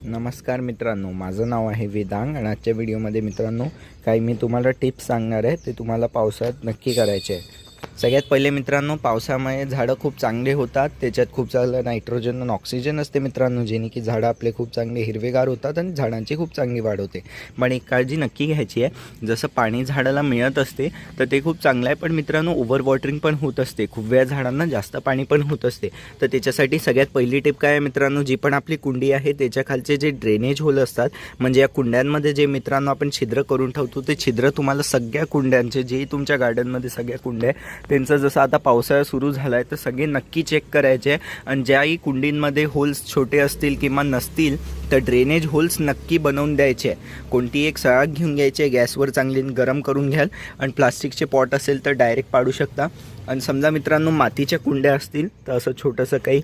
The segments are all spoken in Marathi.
नमस्कार मित्रांनो, माझं नाव आहे वेदांग आणि आजच्या व्हिडिओमध्ये मित्रांनो काही मी तुम्हाला टिप्स सांगणार आहे ते तुम्हाला पावसाळ्यात नक्की करायचे आहे। सगळ्यात पहिले मित्रांनो, पावसामुळे झाडं खूप चांगले होतात, त्याच्यात खूप चांगलं नायट्रोजन आणि ऑक्सिजन असते मित्रांनो, जेणे की झाडं आपले खूप चांगले हिरवेगार होतात आणि झाडांची खूप चांगली वाढ होते। पण एक काळजी नक्की घ्यायची आहे, जसं पाणी झाडाला मिळत असते तर ते खूप चांगलं आहे, पण मित्रांनो ओव्हर वॉटरिंग पण होत असते, खूप वेळा झाडांना जास्त पाणी पण होत असते। तर त्याच्यासाठी सगळ्यात पहिली टिप काय आहे मित्रांनो, जी पण आपली कुंडी आहे त्याच्या खालचे जे ड्रेनेज होल असतात, म्हणजे या कुंड्यांमध्ये जे मित्रांनो आपण छिद्र करून ठेवतो, ते छिद्र तुम्हाला सगळ्या कुंड्यांचे जे तुमच्या गार्डनमध्ये सगळ्या कुंड्या त्यांचं जसं आता पावसाळा सुरू झाला आहे तर सगळे नक्की चेक करायचे आणि ज्याही कुंडींमध्ये होल्स छोटे असतील किंवा नसतील तर ड्रेनेज होल्स नक्की बनवून द्यायचे। कोणती एक सळाग घेऊन घ्यायची, गॅसवर चांगली गरम करून घ्याल आणि प्लास्टिकचे पॉट असेल तर डायरेक्ट पाडू शकता। आणि समजा मित्रांनो मातीच्या कुंड्या असतील तर असं छोटंसं काही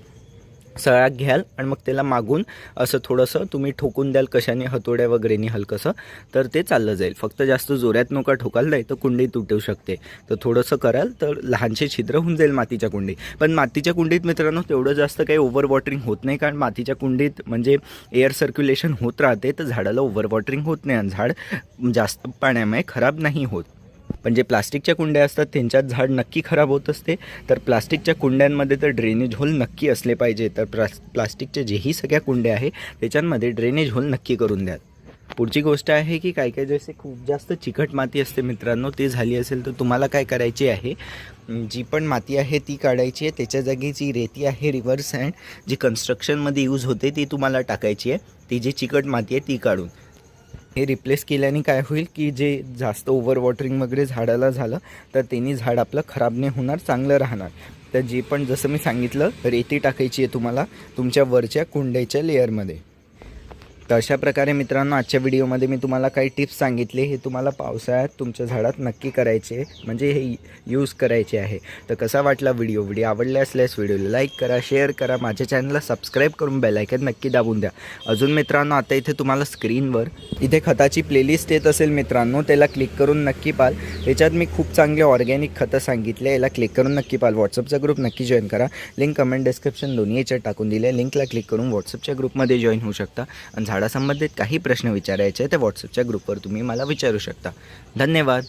सळाग घ्याल आणि मग त्याला मागून असं थोडंसं तुम्ही ठोकून द्याल कशाने, हतोड्या वगैरेनी हलकंसं, तर ते चाललं जाईल। फक्त जास्त जोरात नका ठोकाल, नाही तर कुंडी तुटू शकते। तर थोडंसं कराल तर लहानसे छिद्र होऊन जाईल मातीच्या कुंडीत। पण मातीच्या कुंडीत मित्रांनो तेवढं जास्त काही ओव्हर वॉटरिंग होत नाही, कारण मातीच्या कुंडीत म्हणजे एअर सर्क्युलेशन होत राहते, तर झाडाला ओव्हर वॉटरिंग होत नाही आणि झाड जास्त पाण्यामुळे खराब नाही होत। पण जे प्लास्टिकच्या कुंड्या असतात त्यांच्यात झाड नक्की खराब होत असते। तर प्लास्टिकच्या कुंड्यांमध्ये तर ड्रेनेज होल नक्की असले पाहिजे। तर प्लास्टिकच्या जेही सगळ्या कुंड्या आहे त्याच्यामध्ये ड्रेनेज होल नक्की करून द्या। पुढची गोष्ट आहे की काही काही जसे खूप जास्त चिकट माती असते मित्रांनो, ती झाली असेल तर तुम्हाला काय करायची आहे, जी पण माती आहे ती काढायची आहे, त्याच्या जागी जी रेती आहे रिव्हर सँड जी कन्स्ट्रक्शनमध्ये यूज होते ती तुम्हाला टाकायची आहे। ती जी चिकट माती आहे ती काढून हे रिप्लेस केल्याने काय होईल की जे जास्त ओव्हर वॉटरिंग वगैरे झाडाला झालं तर त्यांनी झाड आपलं खराब नाही होणार, चांगलं राहणार। तर जे पण जसं मी सांगितलं रेती टाकायची आहे तुम्हाला तुमच्या वरच्या कुंड्याच्या लेअरमध्ये। तर अशा प्रकारे मित्रांनो आजच्या व्हिडिओमध्ये मी तुम्हाला काही टिप्स सांगितले, हे तुम्हाला पावसाळ्यात तुमच्या झाडात नक्की करायचे, म्हणजे हे यूज करायचे आहे। तर कसा वाटला व्हिडिओ आवडला असल्यास व्हिडिओला लाईक करा, शेअर करा, माझ्या चॅनलला सबस्क्राईब करून बेल आयकॉन नक्की दाबून द्या। अजून मित्रांनो आता इथे तुम्हाला स्क्रीनवर इथे खताची प्लेलिस्ट येत असेल मित्रांनो, त्याला क्लिक करून नक्की पाल। त्याच्यात मी खूप चांगले ऑर्गॅनिक खतं सांगितले, याला क्लिक करून नक्की पाल। व्हॉट्सअपचा ग्रुप नक्की जॉईन करा, लिंक कमेंट डिस्क्रिप्शन दोन्ही याच्यात टाकून दिले आहे, लिंकला क्लिक करून व्हॉट्सअपच्या ग्रुपमध्ये जॉईन होऊ शकता। आणि झाडासंबंधित काही प्रश्न विचारायचे तर व्हॉट्सअपच्या ग्रुपवर तुम्ही मला विचारू शकता। धन्यवाद।